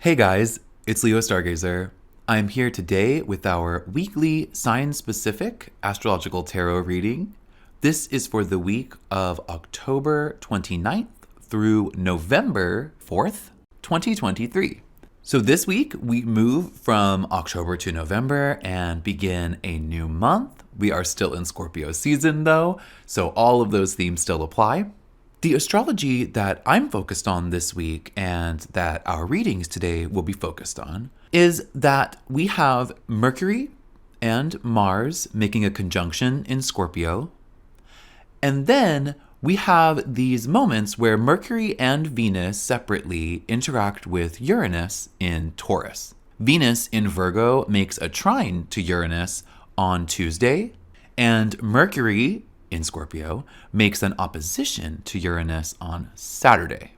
Hey guys, it's Leo Stargazer. I'm here today with our weekly sign-specific astrological tarot reading. This is for the week of October 29th through November 4th, 2023. So this week we move from October to November and begin a new month. We are still in Scorpio season though, so all of those themes still apply. The astrology that I'm focused on this week and that our readings today will be focused on is that we have Mercury and Mars making a conjunction in Scorpio. And then we have these moments where Mercury and Venus separately interact with Uranus in Taurus. Venus in Virgo makes a trine to Uranus on Tuesday, and Mercury in Scorpio makes an opposition to Uranus on Saturday.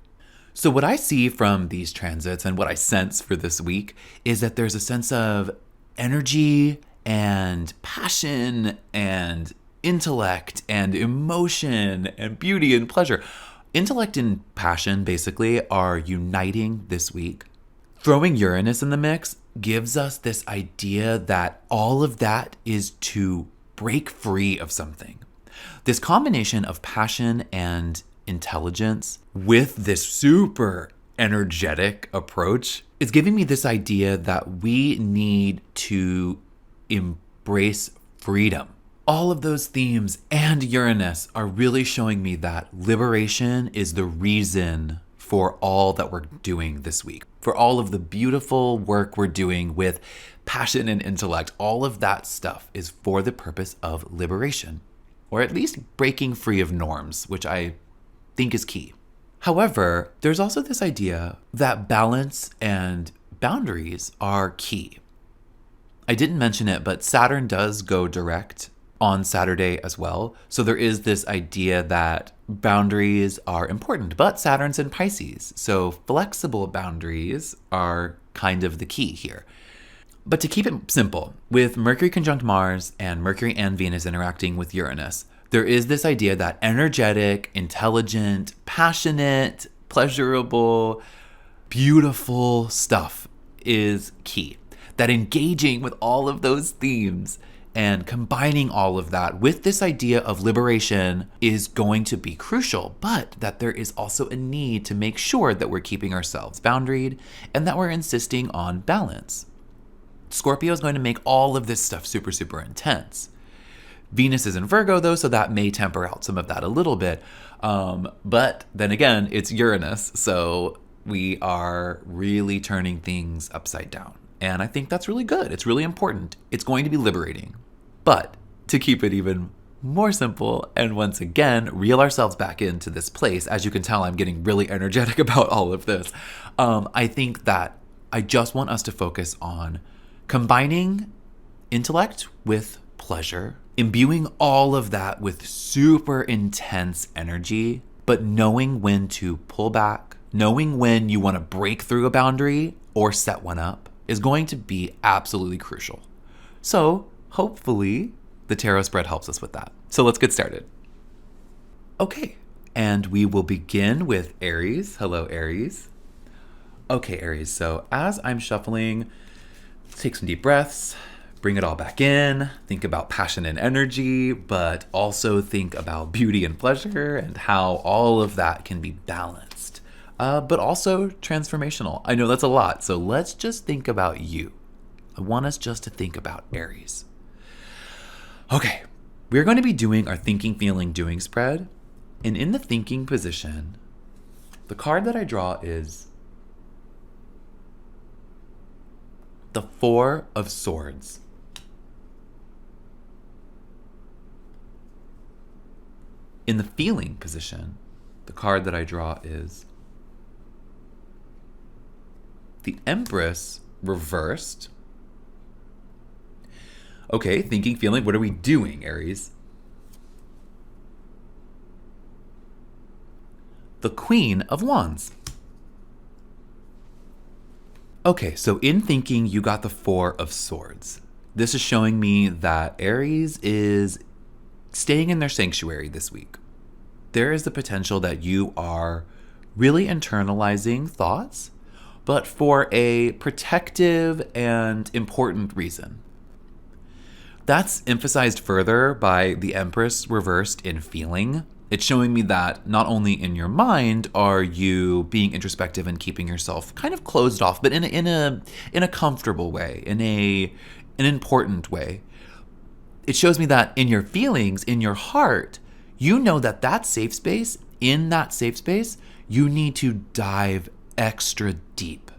So what I see from these transits and what I sense for this week is that there's a sense of energy and passion and intellect and emotion and beauty and pleasure. Intellect and passion basically are uniting this week. Throwing Uranus in the mix gives us this idea that all of that is to break free of something. This combination of passion and intelligence with this super energetic approach is giving me this idea that we need to embrace freedom. All of those themes and Uranus are really showing me that liberation is the reason for all that we're doing this week. For all of the beautiful work we're doing with passion and intellect, all of that stuff is for the purpose of liberation. Or at least breaking free of norms, which I think is key. However, there's also this idea that balance and boundaries are key. I didn't mention it, but Saturn does go direct on Saturday as well. So there is this idea that boundaries are important, but Saturn's in Pisces. So flexible boundaries are kind of the key here. But to keep it simple, with Mercury conjunct Mars and Mercury and Venus interacting with Uranus, there is this idea that energetic, intelligent, passionate, pleasurable, beautiful stuff is key. That engaging with all of those themes and combining all of that with this idea of liberation is going to be crucial, but that there is also a need to make sure that we're keeping ourselves boundaried and that we're insisting on balance. Scorpio is going to make all of this stuff super, super intense. Venus is in Virgo, though, so that may temper out some of that a little bit. But then again, it's Uranus, so we are really turning things upside down. And I think that's really good. It's really important. It's going to be liberating. But to keep it even more simple and once again, reel ourselves back into this place, as you can tell, I'm getting really energetic about all of this. I think that I just want us to focus on combining intellect with pleasure, imbuing all of that with super intense energy, but knowing when to pull back, knowing when you want to break through a boundary or set one up is going to be absolutely crucial. So hopefully the tarot spread helps us with that. So let's get started. Okay, and we will begin with Aries. Hello, Aries. Okay, Aries, so as I'm shuffling, take some deep breaths, bring it all back in, think about passion and energy, but also think about beauty and pleasure and how all of that can be balanced, but also transformational. I know that's a lot, so let's just think about you. I want us just to think about Aries. Okay, we're going to be doing our thinking, feeling, doing spread, and in the thinking position, the card that I draw is the Four of Swords. In the feeling position, the card that I draw is the Empress reversed. Okay, thinking, feeling, what are we doing, Aries? The Queen of Wands. Okay, so in thinking, you got the Four of Swords. This is showing me that Aries is staying in their sanctuary this week. There is the potential that you are really internalizing thoughts, but for a protective and important reason. That's emphasized further by the Empress reversed in feeling. It's showing me that not only in your mind are you being introspective and keeping yourself kind of closed off, but in a comfortable way, in an important way. It shows me that in your feelings, in your heart, you know that safe space, in that safe space, you need to dive extra deep.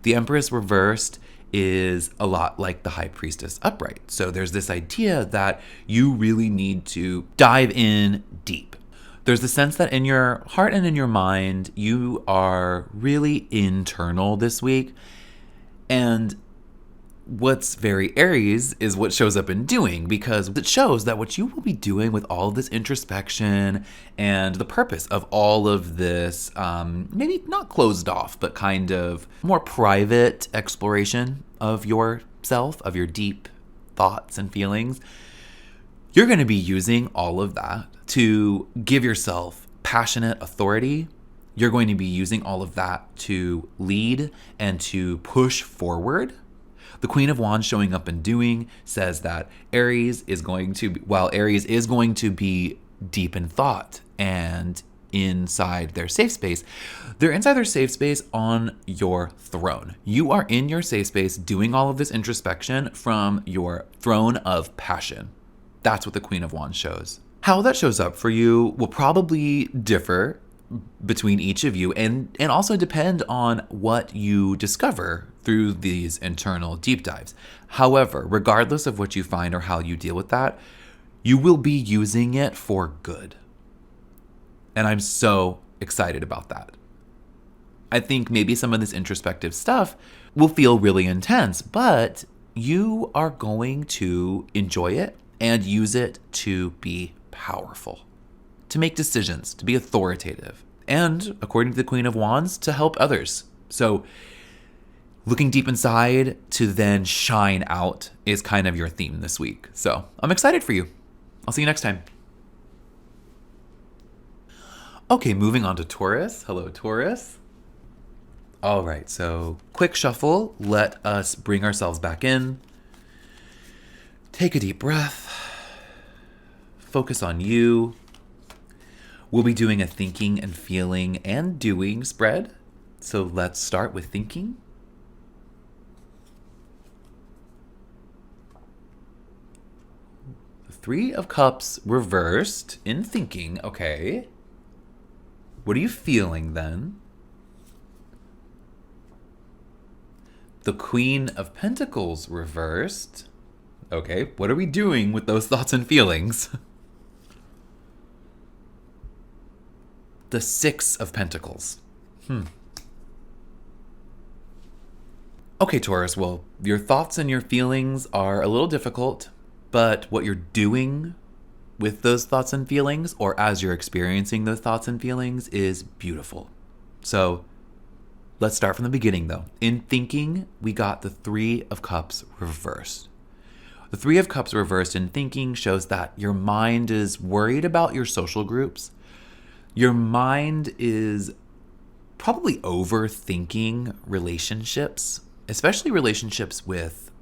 The Empress reversed is a lot like the High Priestess upright. So there's this idea that you really need to dive in deep. There's the sense that in your heart and in your mind, you are really internal this week. And what's very Aries is what shows up in doing, because it shows that what you will be doing with all of this introspection and the purpose of all of this, maybe not closed off, but kind of more private exploration of yourself, of your deep thoughts and feelings, you're going to be using all of that to give yourself passionate authority. You're going to be using all of that to lead and to push forward. The Queen of Wands showing up and doing says that Aries is going to be deep in thought and inside their safe space. They're inside their safe space on your throne. You are in your safe space doing all of this introspection from your throne of passion. That's what the Queen of Wands shows. How that shows up for you will probably differ between each of you and also depend on what you discover through these internal deep dives. However, regardless of what you find or how you deal with that, you will be using it for good. And I'm so excited about that. I think maybe some of this introspective stuff will feel really intense, but you are going to enjoy it and use it to be powerful, to make decisions, to be authoritative, and, according to the Queen of Wands, to help others. So looking deep inside to then shine out is kind of your theme this week. So I'm excited for you. I'll see you next time. Okay, moving on to Taurus. Hello, Taurus. All right, so quick shuffle. Let us bring ourselves back in. Take a deep breath. Focus on you. We'll be doing a thinking and feeling and doing spread. So let's start with thinking. The Three of Cups reversed in thinking. Okay. What are you feeling then? The Queen of Pentacles reversed. Okay, what are we doing with those thoughts and feelings? The Six of Pentacles. Okay, Taurus, well, your thoughts and your feelings are a little difficult, but what you're doing with those thoughts and feelings, or as you're experiencing those thoughts and feelings, is beautiful. So let's start from the beginning, though. In thinking, we got the Three of Cups reversed. The Three of Cups reversed in thinking shows that your mind is worried about your social groups. Your mind is probably overthinking relationships, especially relationships with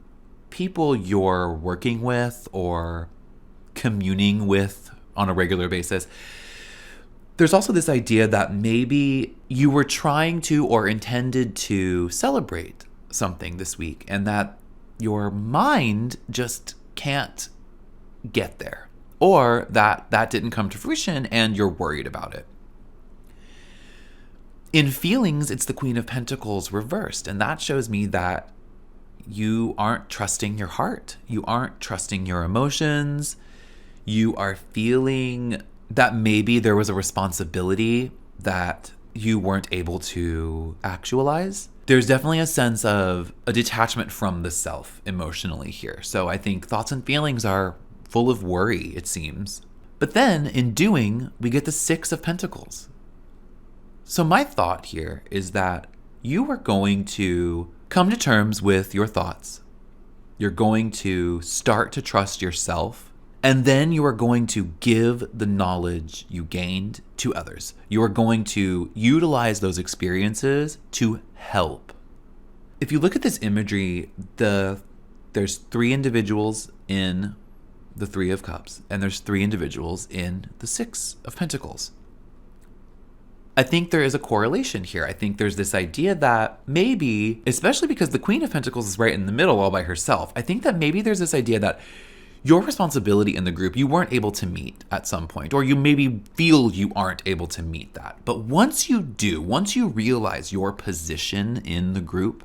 people you're working with or communing with on a regular basis. There's also this idea that maybe you were trying to or intended to celebrate something this week and that your mind just can't get there, or that didn't come to fruition and you're worried about it. In feelings, it's the Queen of Pentacles reversed, and that shows me that you aren't trusting your heart. You aren't trusting your emotions. You are feeling that maybe there was a responsibility that you weren't able to actualize. There's definitely a sense of a detachment from the self emotionally here. So I think thoughts and feelings are full of worry, it seems. But then in doing, we get the Six of Pentacles. So my thought here is that you are going to come to terms with your thoughts. You're going to start to trust yourself And then you are going to give the knowledge you gained to others. You are going to utilize those experiences to help. If you look at this imagery, there's 3 individuals in the 3 of Cups, and there's 3 individuals in the 6 of Pentacles. I think there is a correlation here. I think there's this idea that maybe, especially because the Queen of Pentacles is right in the middle all by herself, I think that maybe there's this idea that your responsibility in the group you weren't able to meet at some point, or you maybe feel you aren't able to meet that. But once you do, once you realize your position in the group,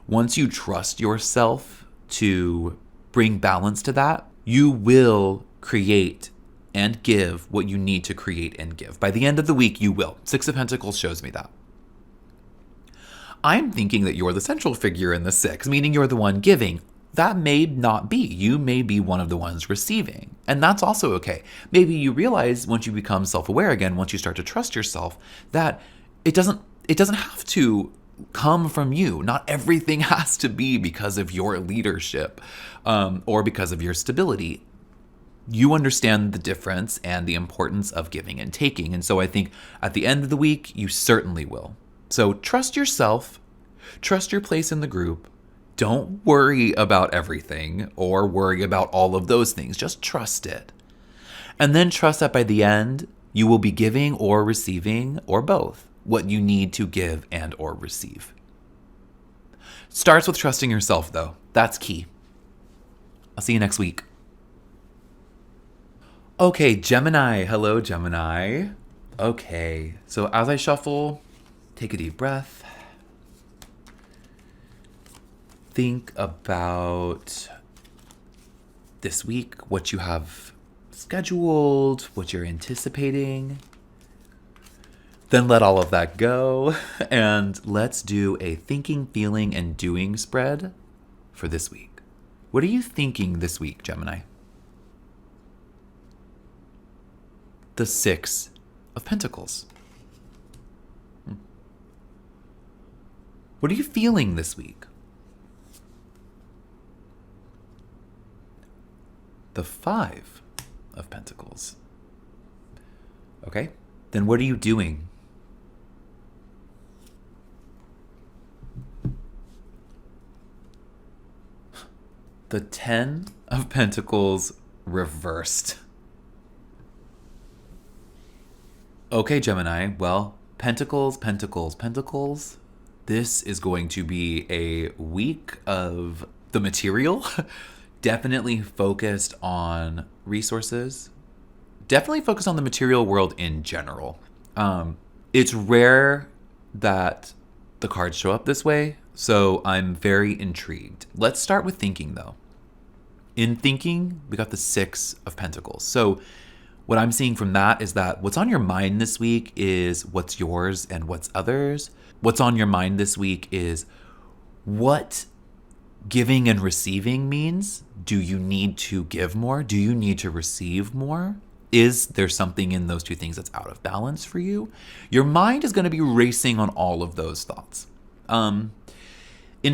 once you trust yourself to bring balance to that, you will create and give what you need to create and give. By the end of the week, you will. 6 of Pentacles shows me that. I'm thinking that you're the central figure in the 6, meaning you're the one giving. That may not be. You may be one of the ones receiving. And that's also okay. Maybe you realize once you become self-aware again, once you start to trust yourself, that it doesn't have to come from you. Not everything has to be because of your leadership or because of your stability. You understand the difference and the importance of giving and taking. And so I think at the end of the week, you certainly will. So trust yourself, trust your place in the group. Don't worry about everything or worry about all of those things. Just trust it. And then trust that by the end, you will be giving or receiving, or both, what you need to give and or receive. Starts with trusting yourself, though. That's key. I'll see you next week. Okay, Gemini. Hello, Gemini. Okay, so as I shuffle, take a deep breath. Think about this week, what you have scheduled, what you're anticipating. Then let all of that go, and let's do a thinking, feeling, and doing spread for this week. What are you thinking this week, Gemini? The 6 of Pentacles. What are you feeling this week? The 5 of Pentacles. Okay, then what are you doing? The 10 of Pentacles reversed. Okay, Gemini, well, Pentacles, Pentacles, Pentacles. This is going to be a week of the material. Definitely focused on resources. Definitely focused on the material world in general. It's rare that the cards show up this way, so I'm very intrigued. Let's start with thinking, though. In thinking, we got the 6 of Pentacles. So what I'm seeing from that is that what's on your mind this week is what's yours and what's others. What's on your mind this week is what giving and receiving means. Do you need to give more? Do you need to receive more? Is there something in those two things that's out of balance for you? Your mind is going to be racing on all of those thoughts. In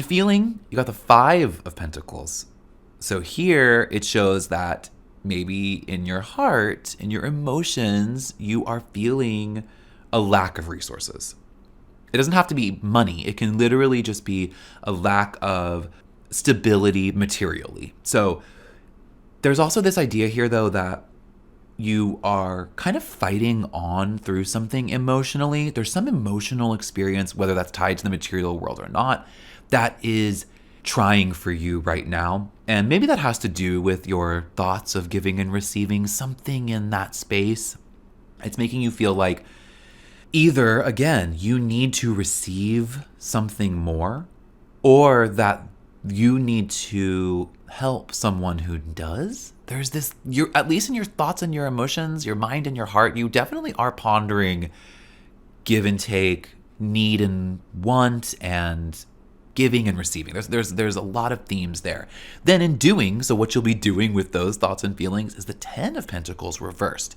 feeling, you got the 5 of Pentacles. So here it shows that maybe in your heart, in your emotions, you are feeling a lack of resources. It doesn't have to be money. It can literally just be a lack of stability materially. So there's also this idea here, though, that you are kind of fighting on through something emotionally. There's some emotional experience, whether that's tied to the material world or not, that is trying for you right now. And maybe that has to do with your thoughts of giving and receiving, something in that space. It's making you feel like either, again, you need to receive something more, or that you need to help someone who does. There's this, you're, at least in your thoughts and your emotions, your mind and your heart, you definitely are pondering give and take, need and want, and giving and receiving. There's a lot of themes there. Then in doing, so what you'll be doing with those thoughts and feelings is the 10 of Pentacles reversed.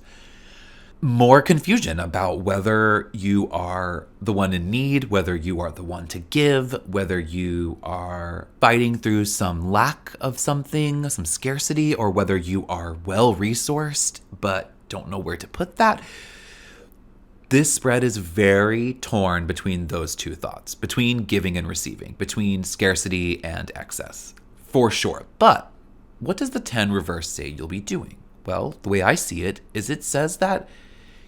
more confusion about whether you are the one in need, whether you are the one to give, whether you are fighting through some lack of something, some scarcity, or whether you are well resourced but don't know where to put that. This spread is very torn between those two thoughts, between giving and receiving, between scarcity and excess, for sure. But what does the 10 reverse say you'll be doing? Well, the way I see it is it says that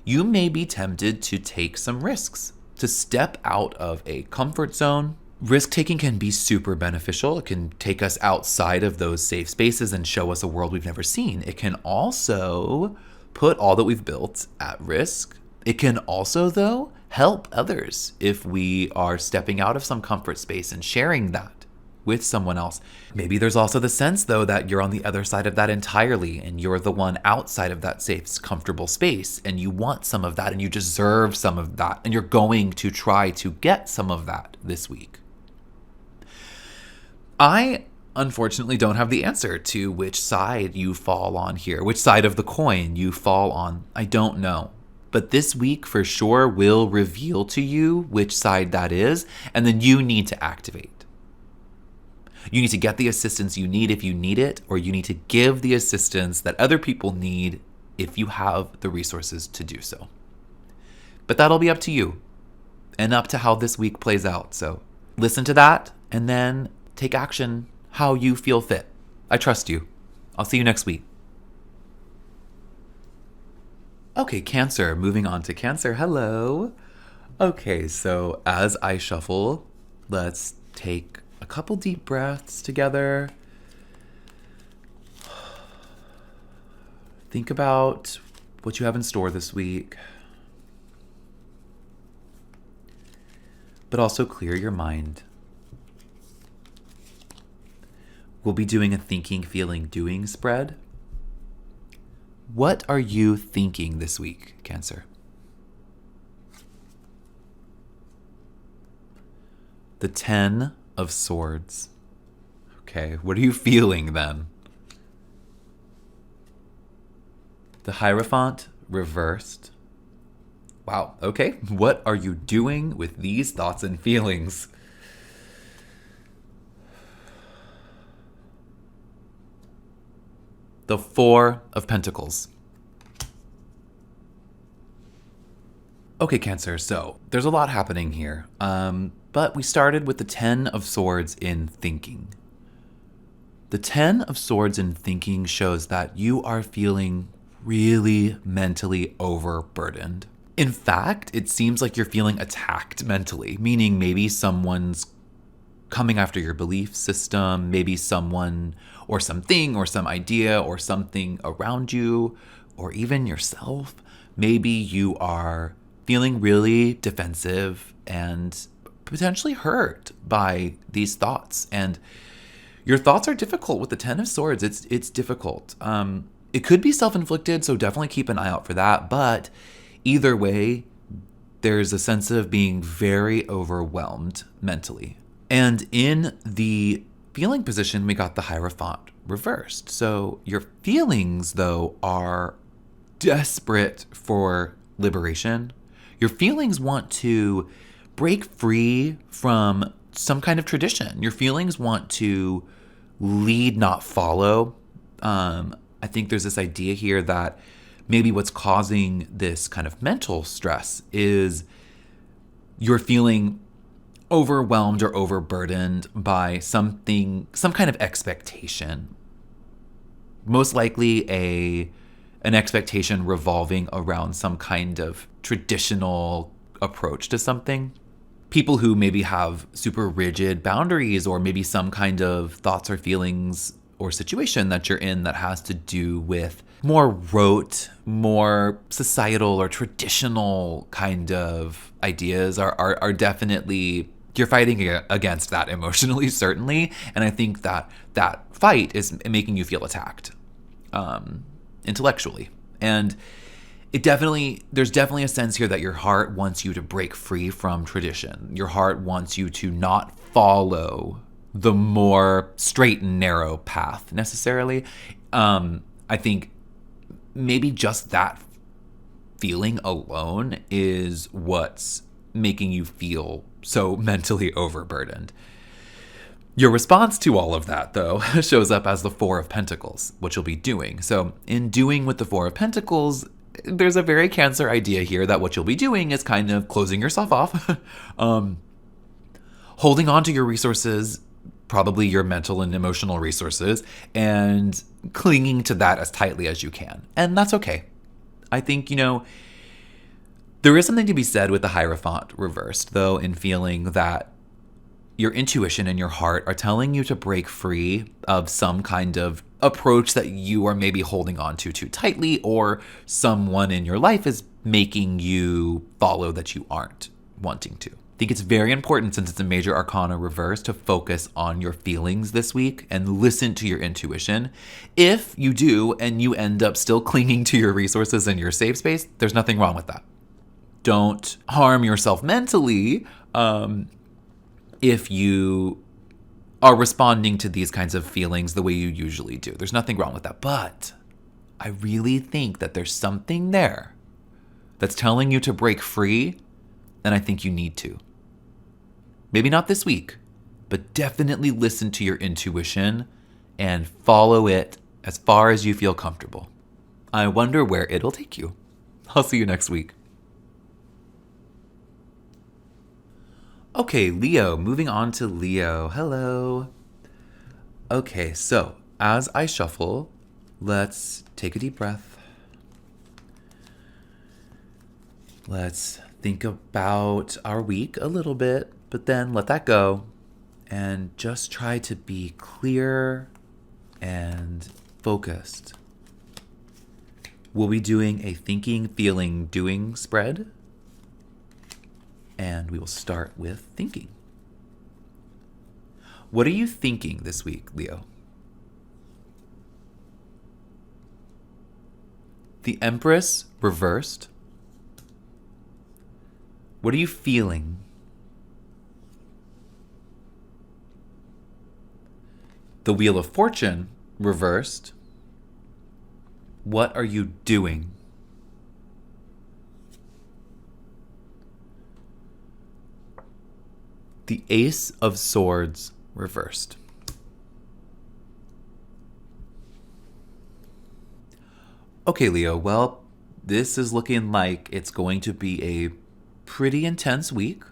you may be tempted to take some risks, to step out of a comfort zone. Risk taking can be super beneficial. It can take us outside of those safe spaces and show us a world we've never seen. It can also put all that we've built at risk. It can also, though, help others if we are stepping out of some comfort space and sharing that with someone else. Maybe there's also the sense, though, that you're on the other side of that entirely and you're the one outside of that safe, comfortable space and you want some of that and you deserve some of that and you're going to try to get some of that this week. I unfortunately don't have the answer to which side you fall on here, which side of the coin you fall on. I don't know. But this week for sure will reveal to you which side that is, and then you need to activate. You need to get the assistance you need if you need it, or you need to give the assistance that other people need if you have the resources to do so. But that'll be up to you and up to how this week plays out. So listen to that and then take action how you feel fit. I trust you. I'll see you next week. Okay, Cancer, moving on to Cancer. Hello. Okay, so as I shuffle, let's take a couple deep breaths together. Think about what you have in store this week, but also clear your mind. We'll be doing a thinking, feeling, doing spread. What are you thinking this week, Cancer? The 10 of Swords. Okay, what are you feeling then? The Hierophant reversed. Wow, okay. What are you doing with these thoughts and feelings? The 4 of Pentacles. Okay, Cancer, so there's a lot happening here. But we started with the 10 of Swords in thinking. The 10 of Swords in thinking shows that you are feeling really mentally overburdened. In fact, it seems like you're feeling attacked mentally, meaning maybe someone's coming after your belief system, maybe someone or something or some idea or something around you or even yourself. Maybe you are feeling really defensive and potentially hurt by these thoughts. And your thoughts are difficult with the 10 of Swords. It's difficult. It could be self-inflicted, so definitely keep an eye out for that. But either way, there's a sense of being very overwhelmed mentally. And in the feeling position, we got the Hierophant reversed. So your feelings, though, are desperate for liberation. Your feelings want to break free from some kind of tradition. Your feelings want to lead, not follow. I think there's this idea here that maybe what's causing this kind of mental stress is you're feeling overwhelmed or overburdened by something, some kind of expectation. Most likely an expectation revolving around some kind of traditional approach to something. People who maybe have super rigid boundaries or maybe some kind of thoughts or feelings or situation that you're in that has to do with more rote, more societal or traditional kind of ideas are definitely, you're fighting against that emotionally, certainly. And I think that that fight is making you feel attacked intellectually. And there's definitely a sense here that your heart wants you to break free from tradition. Your heart wants you to not follow the more straight and narrow path necessarily. I think maybe just that feeling alone is what's making you feel so mentally overburdened. Your response to all of that, though, shows up as the Four of Pentacles, which you'll be doing. So in doing with the Four of Pentacles, there's a very Cancer idea here that what you'll be doing is kind of closing yourself off, holding on to your resources, probably your mental and emotional resources, and clinging to that as tightly as you can. And that's okay. I think, there is something to be said with the Hierophant reversed, though, in feeling that your intuition and your heart are telling you to break free of some kind of approach that you are maybe holding on to too tightly, or someone in your life is making you follow that you aren't wanting to. I think it's very important, since it's a major arcana reverse, to focus on your feelings this week and listen to your intuition. If you do and you end up still clinging to your resources and your safe space, there's nothing wrong with that. Don't harm yourself mentally if you are responding to these kinds of feelings the way you usually do. There's nothing wrong with that. But I really think that there's something there that's telling you to break free, and I think you need to. Maybe not this week, but definitely listen to your intuition and follow it as far as you feel comfortable. I wonder where it'll take you. I'll see you next week. Okay, Leo, moving on to Leo. Hello. Okay, so as I shuffle, let's take a deep breath. Let's think about our week a little bit, but then let that go and just try to be clear and focused. We'll be doing a thinking, feeling, doing spread. And we will start with thinking. What are you thinking this week, Leo? The Empress reversed. What are you feeling? The Wheel of Fortune reversed. What are you doing? The Ace of Swords reversed. Okay, Leo, well, this is looking like it's going to be a pretty intense week.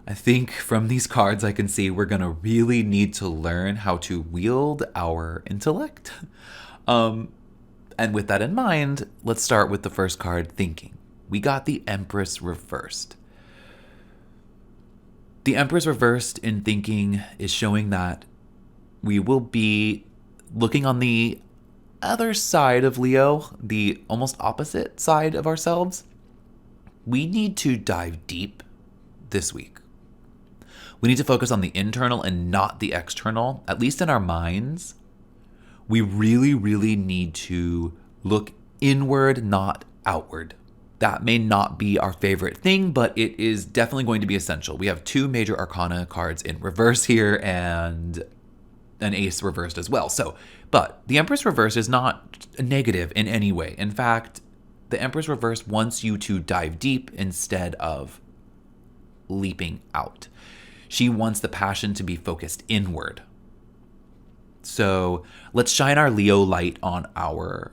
I think from these cards I can see we're going to really need to learn how to wield our intellect. And with that in mind, let's start with the first card, thinking. We got the Empress reversed. The Empress reversed in thinking is showing that we will be looking on the other side of Leo, the almost opposite side of ourselves. We need to dive deep this week. We need to focus on the internal and not the external, at least in our minds. We really, really need to look inward, not outward. That may not be our favorite thing, but it is definitely going to be essential. We have two major arcana cards in reverse here and an ace reversed as well. But the Empress reverse is not negative in any way. In fact, the Empress reverse wants you to dive deep instead of leaping out. She wants the passion to be focused inward. So let's shine our Leo light on our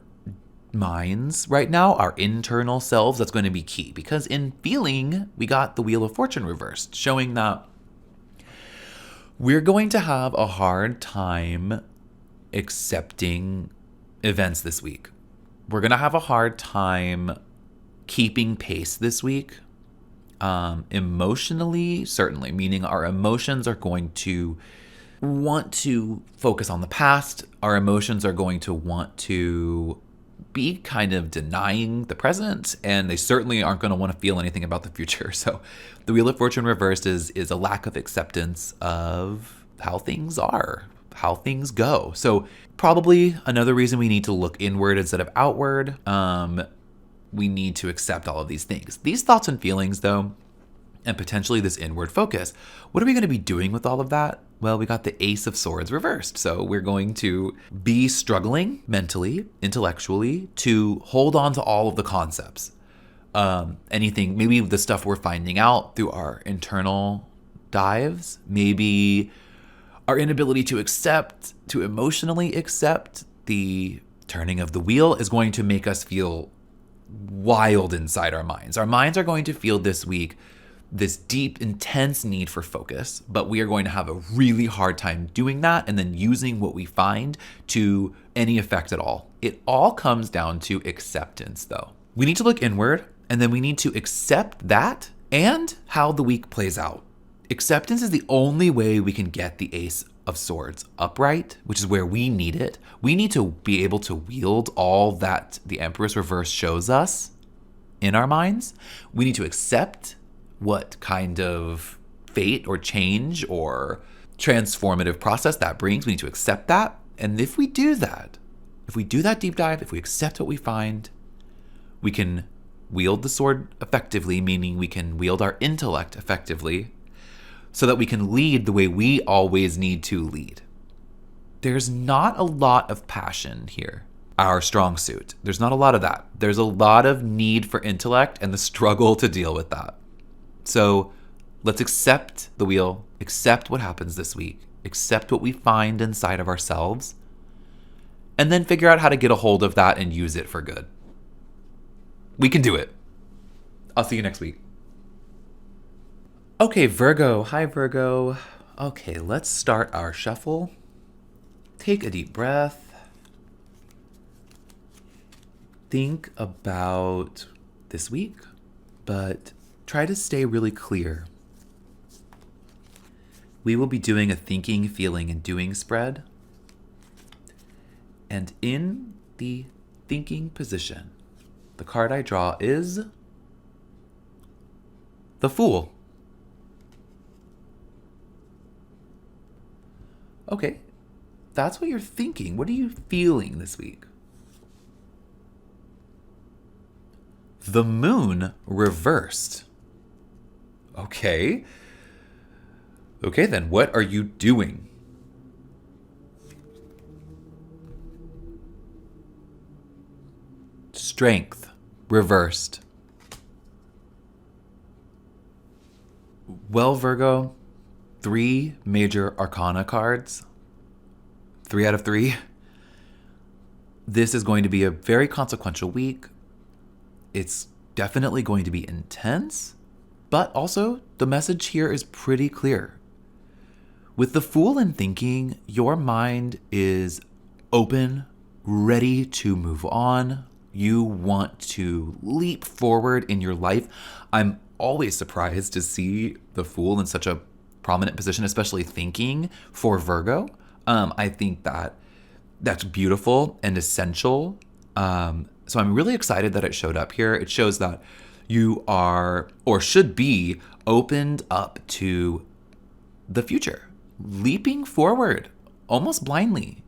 minds right now, our internal selves. That's going to be key, because in feeling, we got the Wheel of Fortune reversed, showing that we're going to have a hard time accepting events this week. We're going to have a hard time keeping pace this week. Emotionally, certainly, meaning our emotions are going to want to focus on the past. Our emotions are going to want to be kind of denying the present, and they certainly aren't going to want to feel anything about the future. So the Wheel of Fortune reversed is a lack of acceptance of how things are, how things go. So probably another reason we need to look inward instead of outward. We need to accept all of these things. These thoughts and feelings, though, and potentially this inward focus. What are we going to be doing with all of that? Well, we got the Ace of Swords reversed. So we're going to be struggling mentally, intellectually, to hold on to all of the concepts. Anything, maybe the stuff we're finding out through our internal dives, maybe our inability to emotionally accept the turning of the wheel is going to make us feel wild inside our minds. Our minds are going to feel this week this deep, intense need for focus, but we are going to have a really hard time doing that and then using what we find to any effect at all. It all comes down to acceptance, though. We need to look inward, and then we need to accept that and how the week plays out. Acceptance is the only way we can get the Ace of Swords upright, which is where we need it. We need to be able to wield all that the Empress reverse shows us in our minds. We need to accept what kind of fate or change or transformative process that brings. We need to accept that. And if we do that deep dive, if we accept what we find, we can wield the sword effectively, meaning we can wield our intellect effectively so that we can lead the way we always need to lead. There's not a lot of passion here, our strong suit. There's not a lot of that. There's a lot of need for intellect and the struggle to deal with that. So let's accept the wheel, accept what happens this week, accept what we find inside of ourselves, and then figure out how to get a hold of that and use it for good. We can do it. I'll see you next week. Okay, Virgo. Hi, Virgo. Okay, let's start our shuffle. Take a deep breath. Think about this week, but try to stay really clear. We will be doing a thinking, feeling, and doing spread. And in the thinking position, the card I draw is the Fool. Okay, that's what you're thinking. What are you feeling this week? The Moon reversed. Okay. Okay, then what are you doing? Strength reversed. Well, Virgo, 3 major arcana cards. 3 out of 3. This is going to be a very consequential week. It's definitely going to be intense, but also the message here is pretty clear. With the Fool in thinking, your mind is open, ready to move on. You want to leap forward in your life. I'm always surprised to see the Fool in such a prominent position, especially thinking for Virgo. I think that that's beautiful and essential. So I'm really excited that it showed up here. It shows that you are, or should be, opened up to the future, leaping forward almost blindly.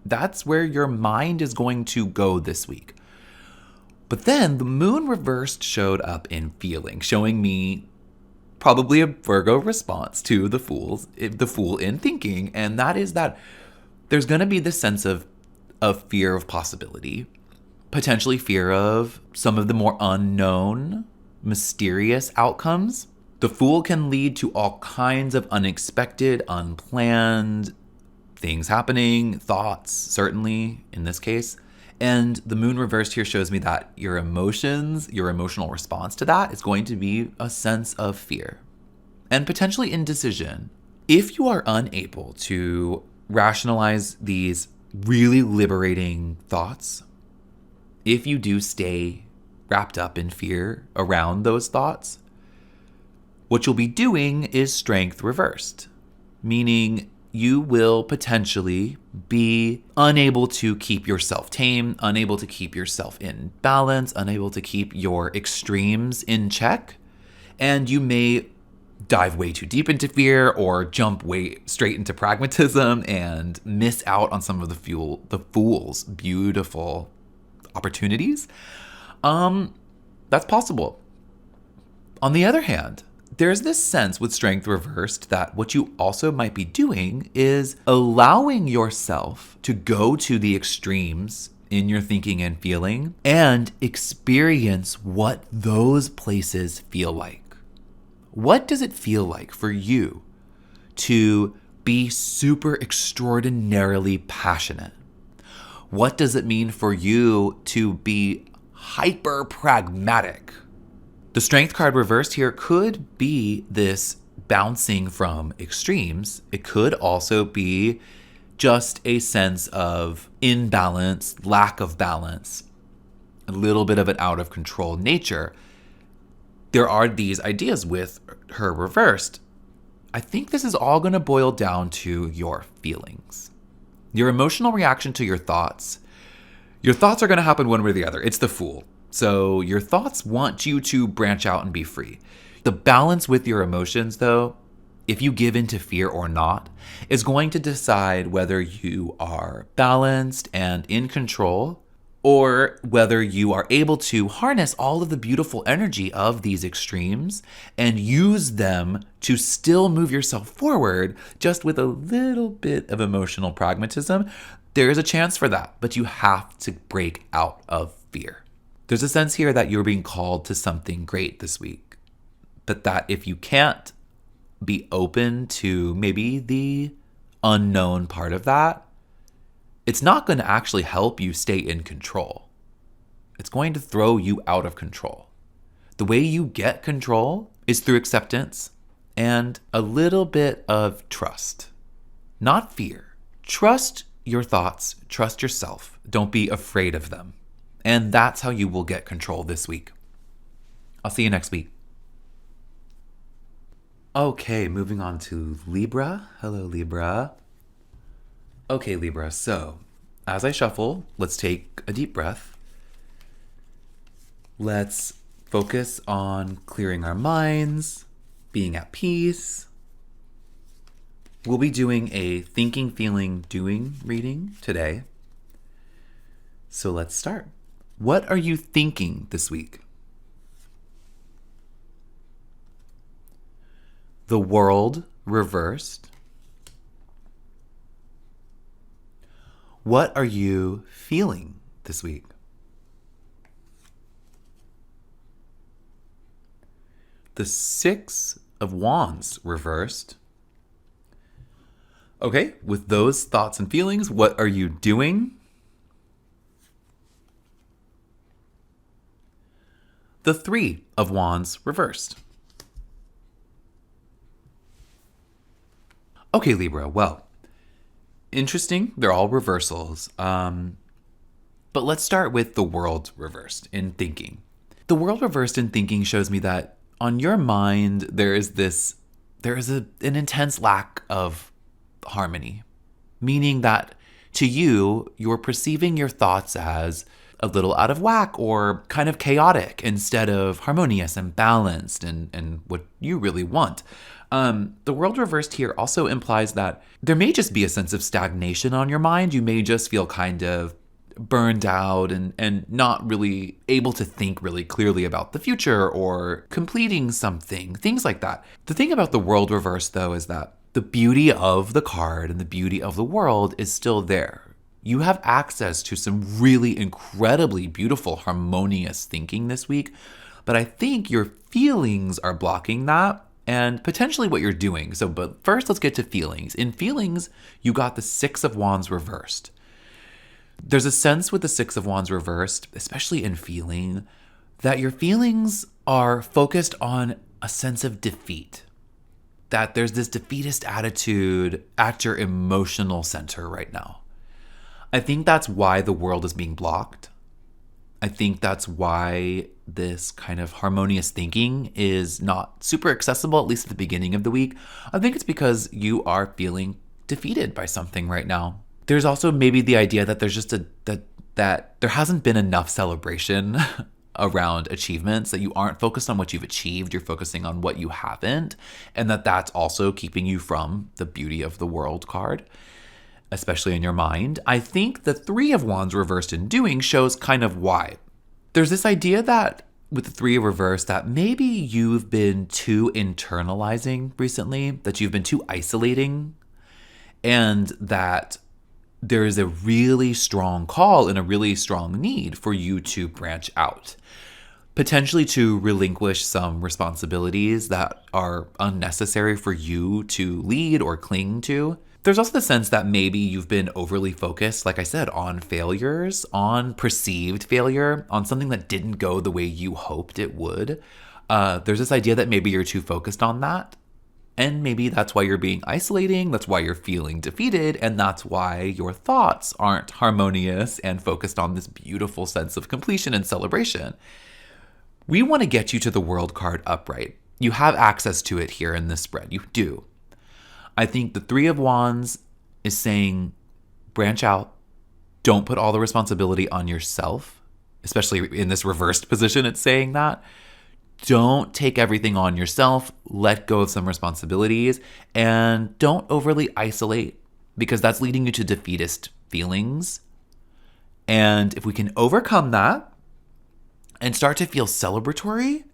That's where your mind is going to go this week. But then the Moon reversed showed up in feeling, showing me probably a Virgo response to the Fool in thinking. And that is that there's going to be this sense of fear of possibility, potentially fear of some of the more unknown, mysterious outcomes. The Fool can lead to all kinds of unexpected, unplanned things happening, thoughts, certainly in this case. And the Moon reversed here shows me that your emotions, your emotional response to that is going to be a sense of fear and potentially indecision. If you are unable to rationalize these really liberating thoughts, if you do stay wrapped up in fear around those thoughts, what you'll be doing is strength reversed, meaning you will potentially be unable to keep yourself tame, unable to keep yourself in balance, unable to keep your extremes in check, and you may dive way too deep into fear or jump way straight into pragmatism and miss out on some of the Fool's beautiful opportunities. That's possible. On the other hand, there's this sense with Strength reversed that what you also might be doing is allowing yourself to go to the extremes in your thinking and feeling and experience what those places feel like. What does it feel like for you to be super extraordinarily passionate? What does it mean for you to be hyper pragmatic? The Strength card reversed here could be this bouncing from extremes. It could also be just a sense of imbalance, lack of balance, a little bit of an out of control nature. There are these ideas with her reversed. I think this is all going to boil down to your feelings, your emotional reaction to your thoughts. Your thoughts are going to happen one way or the other. It's the Fool. So your thoughts want you to branch out and be free. The balance with your emotions, though, if you give in to fear or not, is going to decide whether you are balanced and in control, or whether you are able to harness all of the beautiful energy of these extremes and use them to still move yourself forward, just with a little bit of emotional pragmatism. There is a chance for that, but you have to break out of fear. There's a sense here that you're being called to something great this week, but that if you can't be open to maybe the unknown part of that, it's not going to actually help you stay in control. It's going to throw you out of control. The way you get control is through acceptance and a little bit of trust, not fear. Trust your thoughts, trust yourself. Don't be afraid of them. And that's how you will get control this week. I'll see you next week. Okay, moving on to Libra. Hello, Libra. Okay, Libra, so as I shuffle, let's take a deep breath. Let's focus on clearing our minds, being at peace. We'll be doing a thinking, feeling, doing reading today. So let's start. What are you thinking this week? The World reversed. What are you feeling this week? The Six of Wands reversed. Okay, with those thoughts and feelings, what are you doing? The Three of Wands reversed. Okay, Libra, well, interesting. They're all reversals. But let's start with the World reversed in thinking. The World reversed in thinking shows me that on your mind, there is an intense lack of harmony, meaning that to you, you're perceiving your thoughts as a little out of whack or kind of chaotic instead of harmonious and balanced and what you really want. The World reversed here also implies that there may just be a sense of stagnation on your mind. You may just feel kind of burned out and not really able to think really clearly about the future or completing something, things like that. The thing about the World reversed, though, is that the beauty of the card and the beauty of the world is still there. You have access to some really incredibly beautiful, harmonious thinking this week, but I think your feelings are blocking that and potentially what you're doing. But first, let's get to feelings. In feelings, you got the Six of Wands reversed. There's a sense with the Six of Wands reversed, especially in feeling, that your feelings are focused on a sense of defeat. That there's this defeatist attitude at your emotional center right now. I think that's why the world is being blocked. I think that's why this kind of harmonious thinking is not super accessible, at least at the beginning of the week. I think it's because you are feeling defeated by something right now. There's also maybe the idea that there's just that there hasn't been enough celebration around achievements, that you aren't focused on what you've achieved, you're focusing on what you haven't, and that's also keeping you from the beauty of the World card, especially in your mind. I think the Three of Wands reversed in doing shows kind of why. There's this idea that with the three of reverse that maybe you've been too internalizing recently, that you've been too isolating, and that there is a really strong call and a really strong need for you to branch out, potentially to relinquish some responsibilities that are unnecessary for you to lead or cling to. There's also the sense that maybe you've been overly focused, like I said, on failures, on perceived failure, on something that didn't go the way you hoped it would. There's this idea that maybe you're too focused on that. And maybe that's why you're being isolating, that's why you're feeling defeated, and that's why your thoughts aren't harmonious and focused on this beautiful sense of completion and celebration. We want to get you to the World card upright. You have access to it here in this spread. You do. I think the Three of Wands is saying, branch out. Don't put all the responsibility on yourself, especially in this reversed position, it's saying that. Don't take everything on yourself. Let go of some responsibilities and don't overly isolate, because that's leading you to defeatist feelings. And if we can overcome that and start to feel celebratory,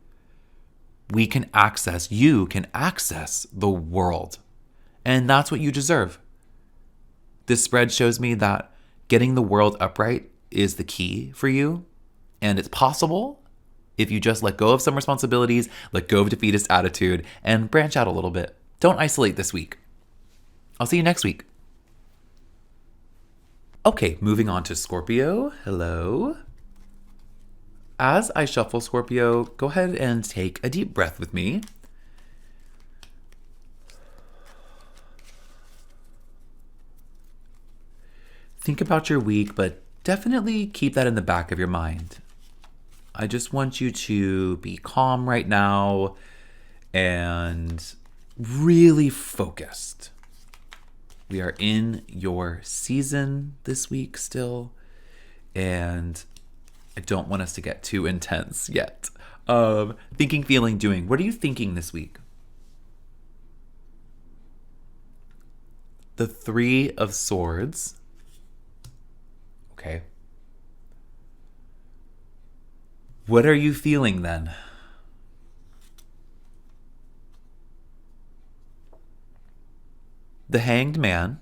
you can access the world. And that's what you deserve. This spread shows me that getting the world upright is the key for you. And it's possible if you just let go of some responsibilities, let go of defeatist attitude, and branch out a little bit. Don't isolate this week. I'll see you next week. Okay, moving on to Scorpio. Hello. As I shuffle Scorpio, go ahead and take a deep breath with me. Think about your week, but definitely keep that in the back of your mind. I just want you to be calm right now and really focused. We are in your season this week still, and I don't want us to get too intense yet. Thinking, feeling, doing. What are you thinking this week? The Three of Swords. Okay. What are you feeling then? The Hanged Man.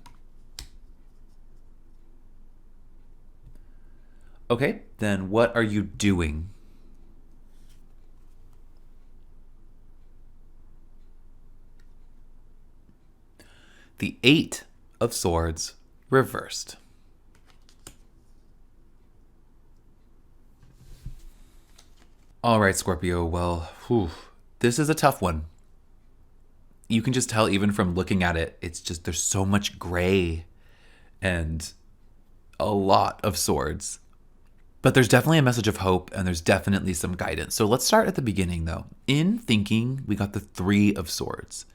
Okay, then what are you doing? The Eight of Swords reversed. All right, Scorpio, well, this is a tough one. You can just tell even from looking at it, it's just there's so much gray and a lot of swords. But there's definitely a message of hope and there's definitely some guidance. So let's start at the beginning though. In thinking, we got the Three of Swords.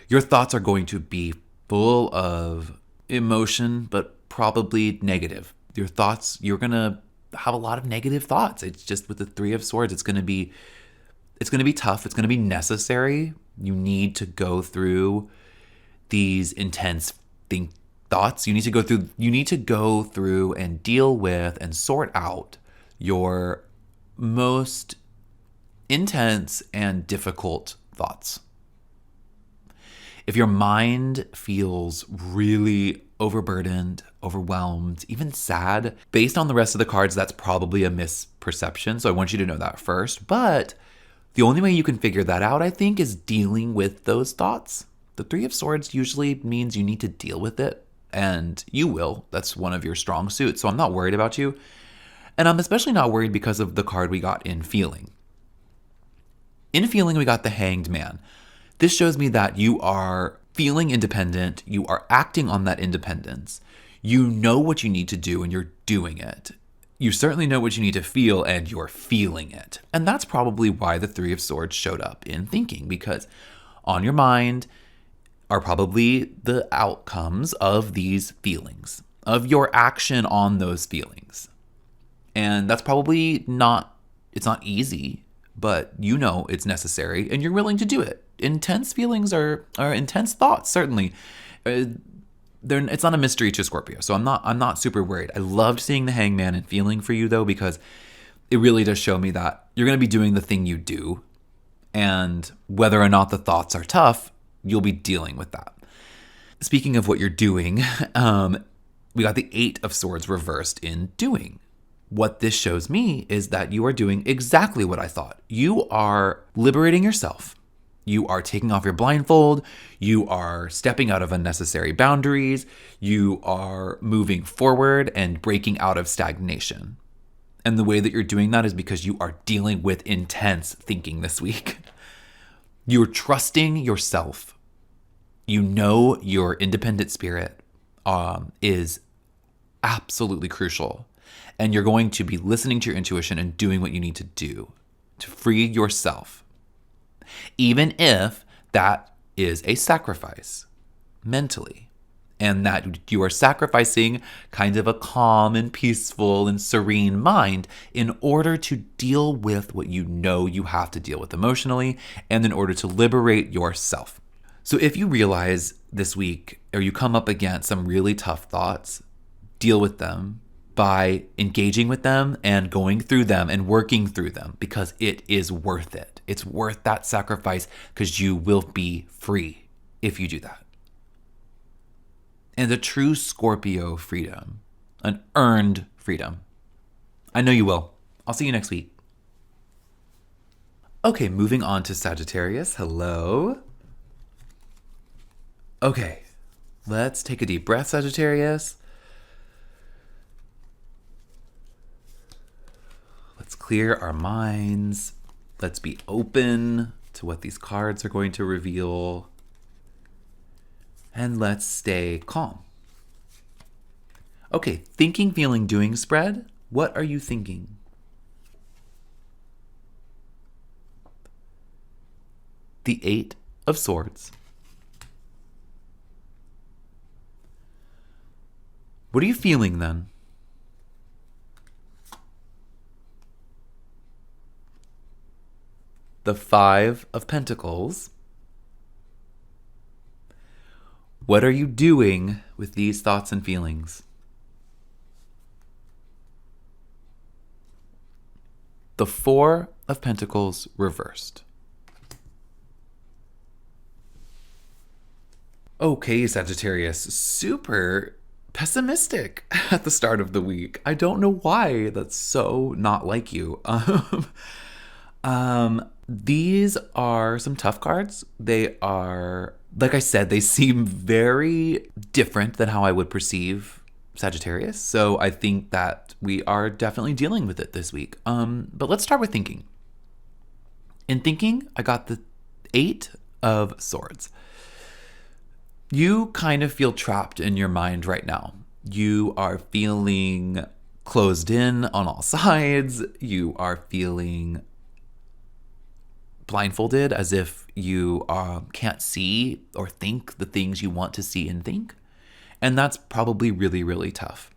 Your thoughts are going to be full of emotion, but probably negative. Your thoughts, you're going to have a lot of negative thoughts. It's just with the Three of Swords, it's going to be tough. It's going to be necessary. You need to go through these intense thoughts. You need to go through and deal with and sort out your most intense and difficult thoughts. If your mind feels really overburdened, overwhelmed, even sad, based on the rest of the cards, that's probably a misperception. So I want you to know that first. But the only way you can figure that out, I think, is dealing with those thoughts. The Three of Swords usually means you need to deal with it, and you will. That's one of your strong suits. So I'm not worried about you. And I'm especially not worried because of the card we got in Feeling. In Feeling, we got the Hanged Man. This shows me that you are feeling independent. You are acting on that independence. You know what you need to do and you're doing it. You certainly know what you need to feel and you're feeling it. And that's probably why the Three of Swords showed up in Thinking, because on your mind are probably the outcomes of these feelings, of your action on those feelings. And that's probably it's not easy, but you know it's necessary and you're willing to do it. Intense feelings are intense thoughts, certainly. It's not a mystery to Scorpio, so I'm not super worried. I loved seeing the Hangman and Feeling for you though, because it really does show me that you're going to be doing the thing you do. And whether or not the thoughts are tough, you'll be dealing with that. Speaking of what you're doing, we got the 8 of Swords reversed in doing. What this shows me is that you are doing exactly what I thought. You are liberating yourself. You are taking off your blindfold. You are stepping out of unnecessary boundaries. You are moving forward and breaking out of stagnation. And the way that you're doing that is because you are dealing with intense thinking this week. You're trusting yourself. You know your independent spirit is absolutely crucial. And you're going to be listening to your intuition and doing what you need to do to free yourself. Even if that is a sacrifice mentally. And that you are sacrificing kind of a calm and peaceful and serene mind in order to deal with what you know you have to deal with emotionally and in order to liberate yourself. So if you realize this week or you come up against some really tough thoughts, deal with them by engaging with them and going through them and working through them because it is worth it. It's worth that sacrifice because you will be free if you do that. And a true Scorpio freedom, an earned freedom. I know you will. I'll see you next week. Okay, moving on to Sagittarius. Hello. Okay, let's take a deep breath, Sagittarius. Let's clear our minds. Let's be open to what these cards are going to reveal. And let's stay calm. Okay, thinking, feeling, doing spread. What are you thinking? The 8 of Swords. What are you feeling then? The 5 of Pentacles. What are you doing with these thoughts and feelings? The 4 of Pentacles reversed. Okay, Sagittarius, super pessimistic at the start of the week. I don't know why. That's so not like you. These are some tough cards. They are, like I said, they seem very different than how I would perceive Sagittarius. So I think that we are definitely dealing with it this week. But let's start with thinking. In thinking, I got the 8 of Swords. You kind of feel trapped in your mind right now. You are feeling closed in on all sides. You are feeling blindfolded as if you can't see or think the things you want to see and think. And that's probably really, really tough.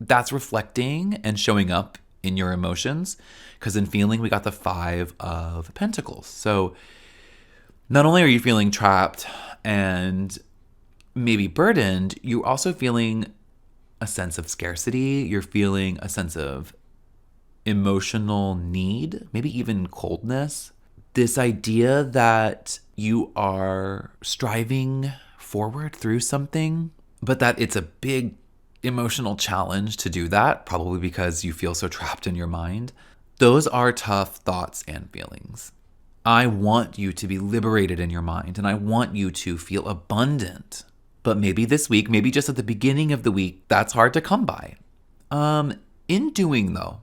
That's reflecting and showing up in your emotions because in feeling, we got the 5 of Pentacles. So not only are you feeling trapped and maybe burdened, you're also feeling a sense of scarcity. You're feeling a sense of emotional need, maybe even coldness. This idea that you are striving forward through something, but that it's a big emotional challenge to do that, probably because you feel so trapped in your mind. Those are tough thoughts and feelings. I want you to be liberated in your mind, and I want you to feel abundant. But maybe this week, maybe just at the beginning of the week, that's hard to come by. In doing, though,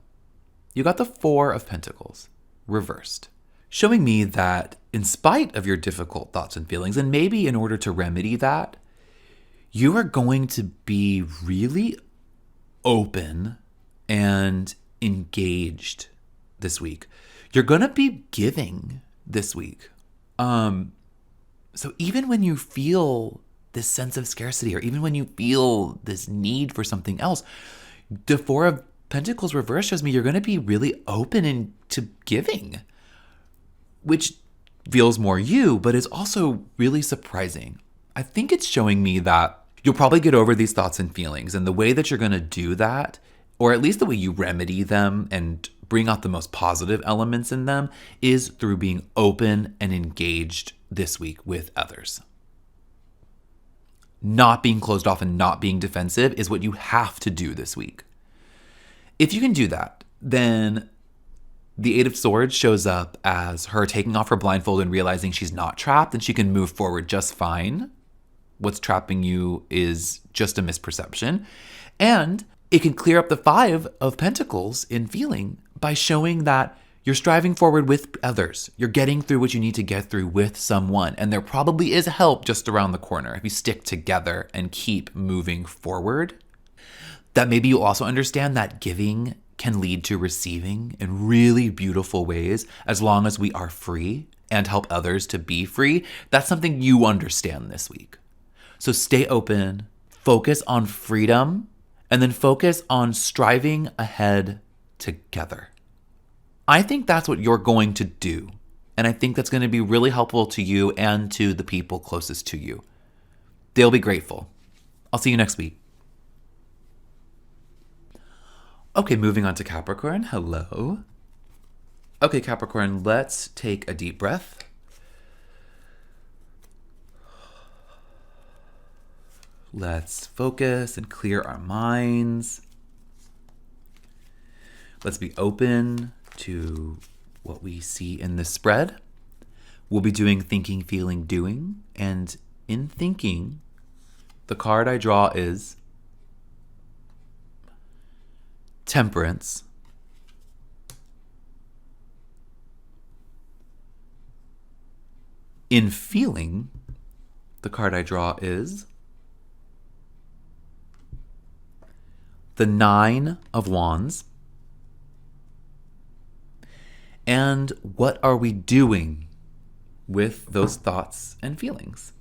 you got the 4 of Pentacles reversed, showing me that in spite of your difficult thoughts and feelings, and maybe in order to remedy that, you are going to be really open and engaged this week. You're going to be giving this week. So even when you feel this sense of scarcity, or even when you feel this need for something else, the 4 of Pentacles reverse shows me you're going to be really open into giving, which feels more you, but is also really surprising. I think it's showing me that you'll probably get over these thoughts and feelings. And the way that you're going to do that or at least the way you remedy them and bring out the most positive elements in them, is through being open and engaged this week with others. Not being closed off and not being defensive is what you have to do this week. If you can do that, then the Eight of Swords shows up as her taking off her blindfold and realizing she's not trapped and she can move forward just fine. What's trapping you is just a misperception. And it can clear up the Five of Pentacles in feeling by showing that you're striving forward with others. You're getting through what you need to get through with someone. And there probably is help just around the corner if you stick together and keep moving forward. That maybe you also understand that giving can lead to receiving in really beautiful ways as long as we are free and help others to be free. That's something you understand this week. So stay open, focus on freedom, and then focus on striving ahead together. I think that's what you're going to do. And I think that's going to be really helpful to you and to the people closest to you. They'll be grateful. I'll see you next week. Okay, moving on to Capricorn. Hello. Okay, Capricorn, let's take a deep breath. Let's focus and clear our minds. Let's be open to what we see in this spread. We'll be doing thinking, feeling, doing. And in thinking, the card I draw is Temperance. In feeling, the card I draw is the Nine of Wands. And what are we doing with those thoughts and feelings?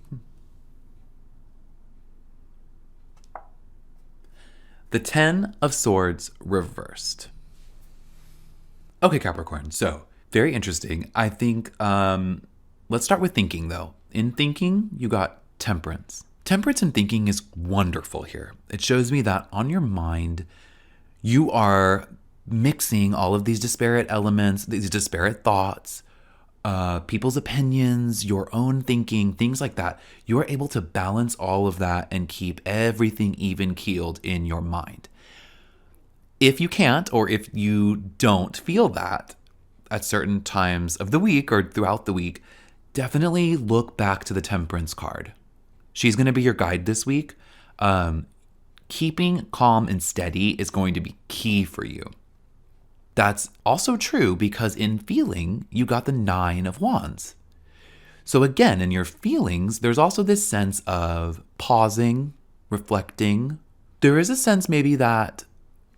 The Ten of Swords reversed. Okay, Capricorn. So, very interesting. I think, let's start with thinking, though. In thinking, you got Temperance. Temperance in thinking is wonderful here. It shows me that on your mind, you are mixing all of these disparate elements, these disparate thoughts, people's opinions, your own thinking, things like that. You are able to balance all of that and keep everything even keeled in your mind. If you can't, or if you don't feel that at certain times of the week or throughout the week, definitely look back to the Temperance card. She's going to be your guide this week. Keeping calm and steady is going to be key for you. That's also true because in feeling, you got the Nine of Wands. So again, in your feelings, there's also this sense of pausing, reflecting. There is a sense maybe that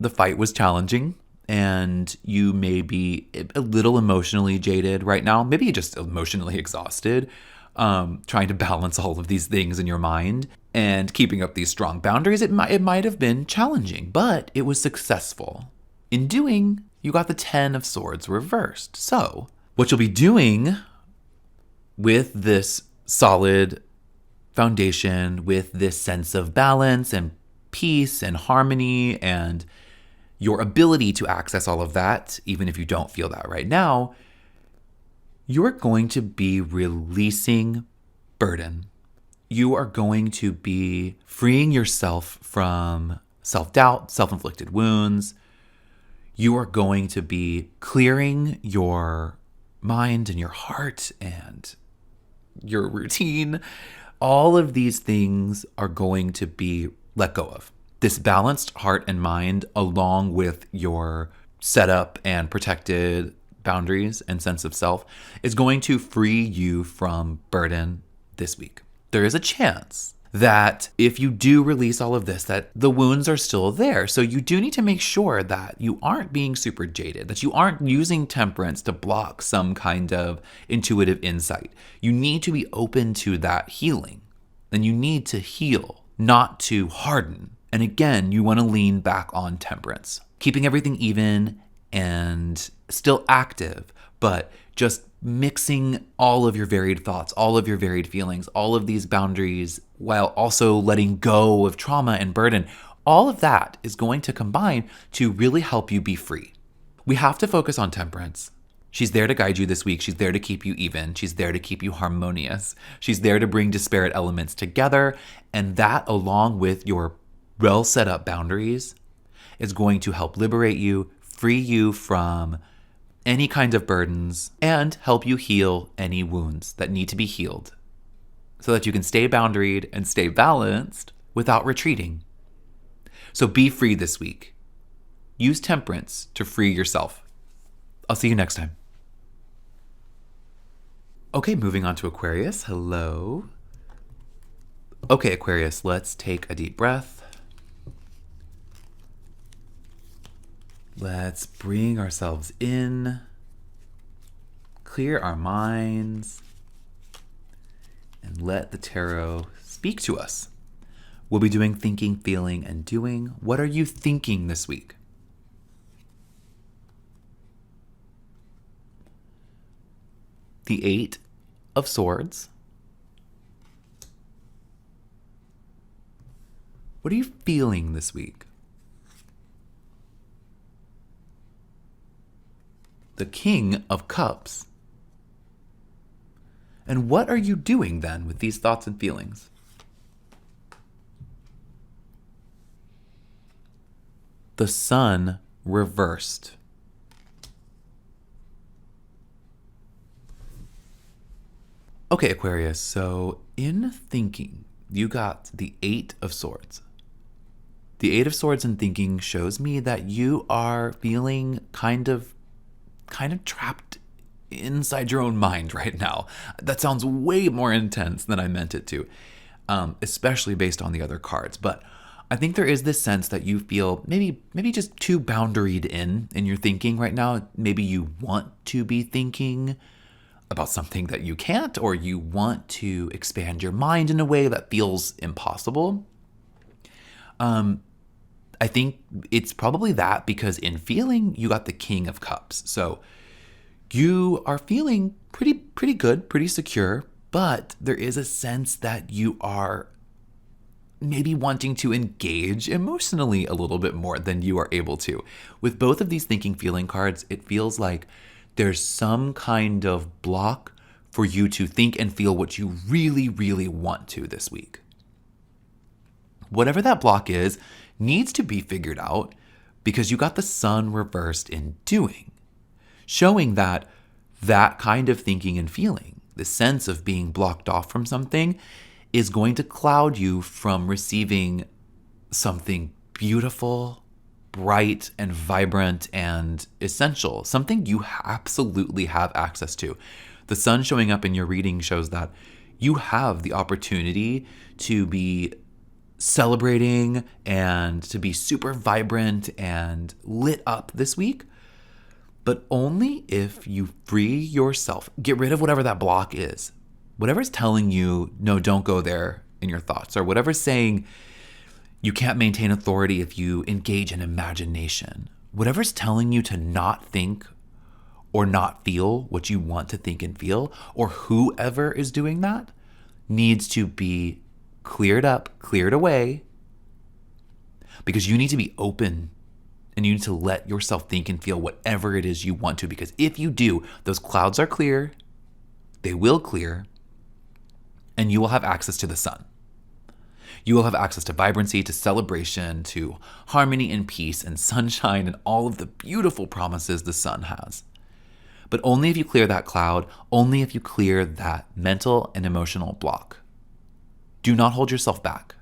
the fight was challenging and you may be a little emotionally jaded right now. Maybe you're just emotionally exhausted, trying to balance all of these things in your mind and keeping up these strong boundaries. It might have been challenging, but it was successful. In doing, you got the Ten of Swords reversed. So what you'll be doing with this solid foundation, with this sense of balance and peace and harmony and your ability to access all of that, even if you don't feel that right now, you're going to be releasing burden. You are going to be freeing yourself from self-doubt, self-inflicted wounds. You are going to be clearing your mind and your heart and your routine. All of these things are going to be let go of. This balanced heart and mind, along with your setup and protected boundaries and sense of self, is going to free you from burden this week. There is a chance that if you do release all of this, that the wounds are still there. So you do need to make sure that you aren't being super jaded, that you aren't using Temperance to block some kind of intuitive insight. You need to be open to that healing. And you need to heal, not to harden. And again, you want to lean back on Temperance, keeping everything even and still active, but just mixing all of your varied thoughts, all of your varied feelings, all of these boundaries, while also letting go of trauma and burden. All of that is going to combine to really help you be free. We have to focus on Temperance. She's there to guide you this week. She's there to keep you even. She's there to keep you harmonious. She's there to bring disparate elements together. And that, along with your well set up boundaries, is going to help liberate you, free you from any kind of burdens, and help you heal any wounds that need to be healed so that you can stay boundaried and stay balanced without retreating. So be free this week. Use Temperance to free yourself. I'll see you next time. Okay, moving on to Aquarius. Hello. Okay, Aquarius, let's take a deep breath. Let's bring ourselves in, clear our minds, and let the tarot speak to us. We'll be doing thinking, feeling, and doing. What are you thinking this week? The Eight of Swords. What are you feeling this week? The King of Cups. And what are you doing then with these thoughts and feelings? The Sun reversed. Okay, Aquarius, so in thinking, you got the Eight of Swords. The Eight of Swords in thinking shows me that you are feeling kind of trapped inside your own mind right now. That sounds way more intense than I meant it to, especially based on the other cards. But I think there is this sense that you feel maybe just too boundaried in your thinking right now. Maybe you want to be thinking about something that you can't, or you want to expand your mind in a way that feels impossible. I think it's probably that, because in feeling, you got the King of Cups. So you are feeling pretty good, pretty secure, but there is a sense that you are maybe wanting to engage emotionally a little bit more than you are able to. With both of these thinking, feeling cards, it feels like there's some kind of block for you to think and feel what you really, really want to this week. Whatever that block is, needs to be figured out, because you got the Sun reversed in doing, showing that kind of thinking and feeling, the sense of being blocked off from something, is going to cloud you from receiving something beautiful, bright, and vibrant, and essential, something you absolutely have access to. The Sun showing up in your reading shows that you have the opportunity to be celebrating and to be super vibrant and lit up this week, but only if you free yourself. Get rid of whatever that block is. Whatever's telling you, no, don't go there in your thoughts, or whatever's saying you can't maintain authority if you engage in imagination. Whatever's telling you to not think or not feel what you want to think and feel, or whoever is doing that, needs to be cleared up, cleared away, because you need to be open and you need to let yourself think and feel whatever it is you want to, because if you do, those clouds are clear, they will clear, and you will have access to the Sun. You will have access to vibrancy, to celebration, to harmony and peace and sunshine and all of the beautiful promises the Sun has. But only if you clear that cloud, only if you clear that mental and emotional block. Do not hold yourself back.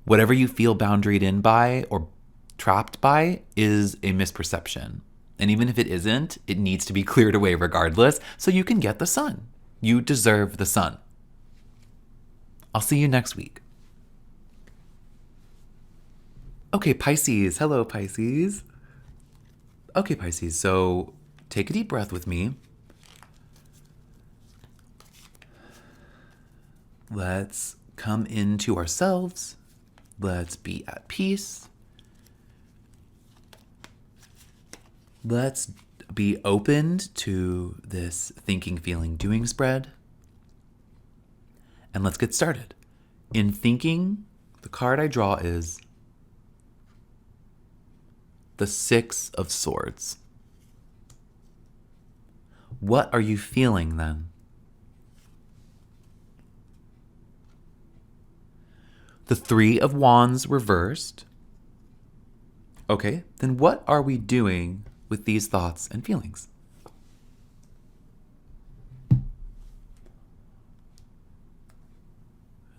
Whatever you feel boundaried in by or trapped by is a misperception. And even if it isn't, it needs to be cleared away regardless, so you can get the Sun. You deserve the Sun. I'll see you next week. Okay, Pisces. Hello, Pisces. Okay, Pisces. So take a deep breath with me. Let's come into ourselves. Let's be at peace. Let's be opened to this thinking, feeling, doing spread. And let's get started. In thinking, The card I draw is the Six of Swords. What are you feeling then? The Three of Wands reversed. Okay, then what are we doing with these thoughts and feelings?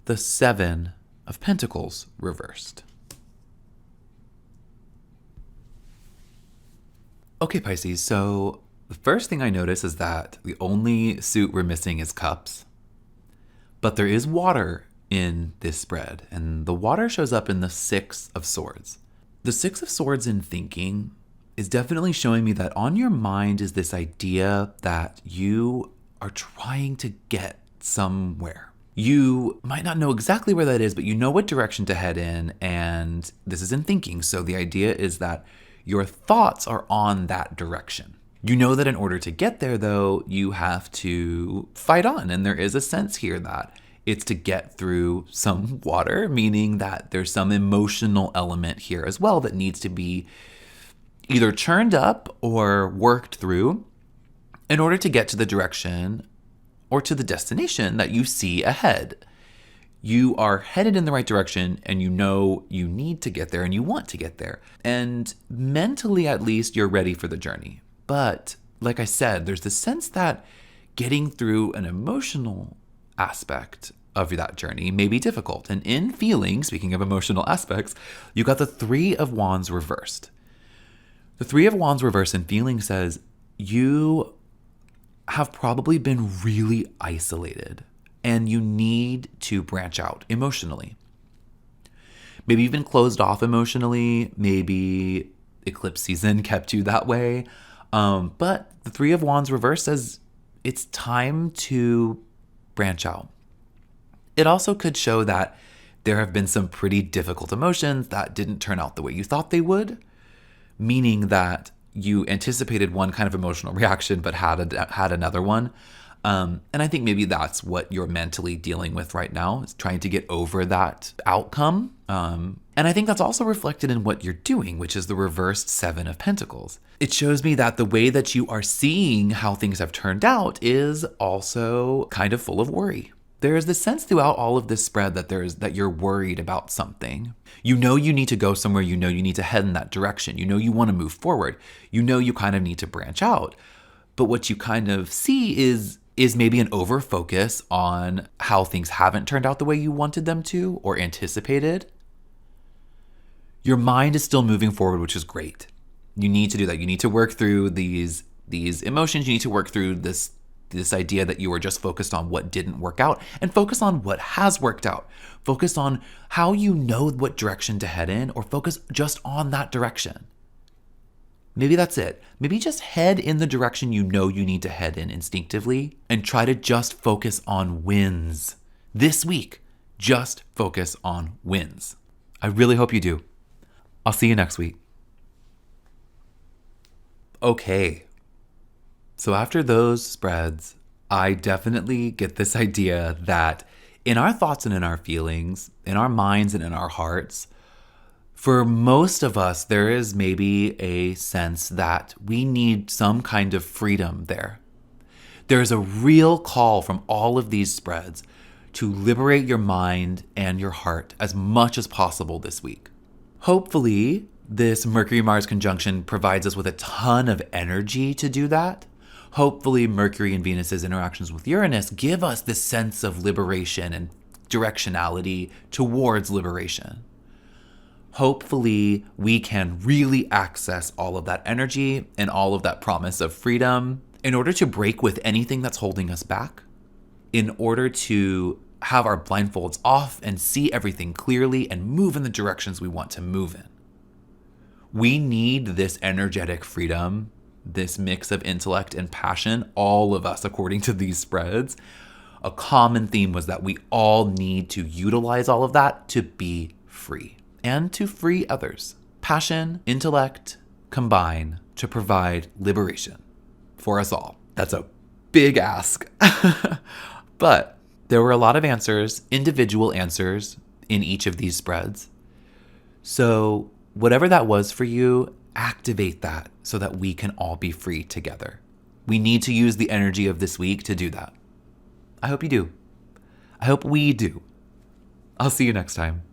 The Seven of Pentacles reversed. Okay, Pisces, so the first thing I notice is that the only suit we're missing is cups, but there is water in this spread, and the water shows up in the Six of Swords. The Six of Swords in thinking is definitely showing me that on your mind is this idea that you are trying to get somewhere. You might not know exactly where that is, but you know what direction to head in, and this is in thinking. So the idea is that your thoughts are on that direction. You know that in order to get there, though, you have to fight on, and there is a sense here that it's to get through some water, meaning that there's some emotional element here as well that needs to be either churned up or worked through in order to get to the direction or to the destination that you see ahead. You are headed in the right direction and you know you need to get there and you want to get there. And mentally, at least, you're ready for the journey. But like I said, there's this sense that getting through an emotional aspect of that journey may be difficult. And in feeling, speaking of emotional aspects, you got the Three of Wands reversed. The Three of Wands reversed in feeling says you have probably been really isolated and you need to branch out emotionally. Maybe you've been closed off emotionally. Maybe eclipse season kept you that way. But the Three of Wands reversed says it's time to branch out. It also could show that there have been some pretty difficult emotions that didn't turn out the way you thought they would, meaning that you anticipated one kind of emotional reaction but had another one. And I think maybe that's what you're mentally dealing with right now, is trying to get over that outcome. And I think that's also reflected in what you're doing, which is the reversed Seven of Pentacles. It shows me that the way that you are seeing how things have turned out is also kind of full of worry. There is this sense throughout all of this spread that you're worried about something. You know you need to go somewhere. You know you need to head in that direction. You know you want to move forward. You know you kind of need to branch out. But what you kind of see is maybe an over focus on how things haven't turned out the way you wanted them to or anticipated. Your mind is still moving forward, which is great. You need to do that. You need to work through these emotions. You need to work through this idea that you were just focused on what didn't work out and focus on what has worked out. Focus on how you know what direction to head in, or focus just on that direction. Maybe that's it. Maybe just head in the direction you know you need to head in instinctively and try to just focus on wins. This week, just focus on wins. I really hope you do. I'll see you next week. Okay. So after those spreads, I definitely get this idea that in our thoughts and in our feelings, in our minds and in our hearts, for most of us, there is maybe a sense that we need some kind of freedom there. There's a real call from all of these spreads to liberate your mind and your heart as much as possible this week. Hopefully, this Mercury-Mars conjunction provides us with a ton of energy to do that. Hopefully, Mercury and Venus's interactions with Uranus give us this sense of liberation and directionality towards liberation. Hopefully, we can really access all of that energy and all of that promise of freedom in order to break with anything that's holding us back, in order to have our blindfolds off and see everything clearly and move in the directions we want to move in. We need this energetic freedom, this mix of intellect and passion, all of us, according to these spreads. A common theme was that we all need to utilize all of that to be free and to free others. Passion, intellect combine to provide liberation for us all. That's a big ask. But there were a lot of answers, individual answers, in each of these spreads. So whatever that was for you, activate that so that we can all be free together. We need to use the energy of this week to do that. I hope you do. I hope we do. I'll see you next time.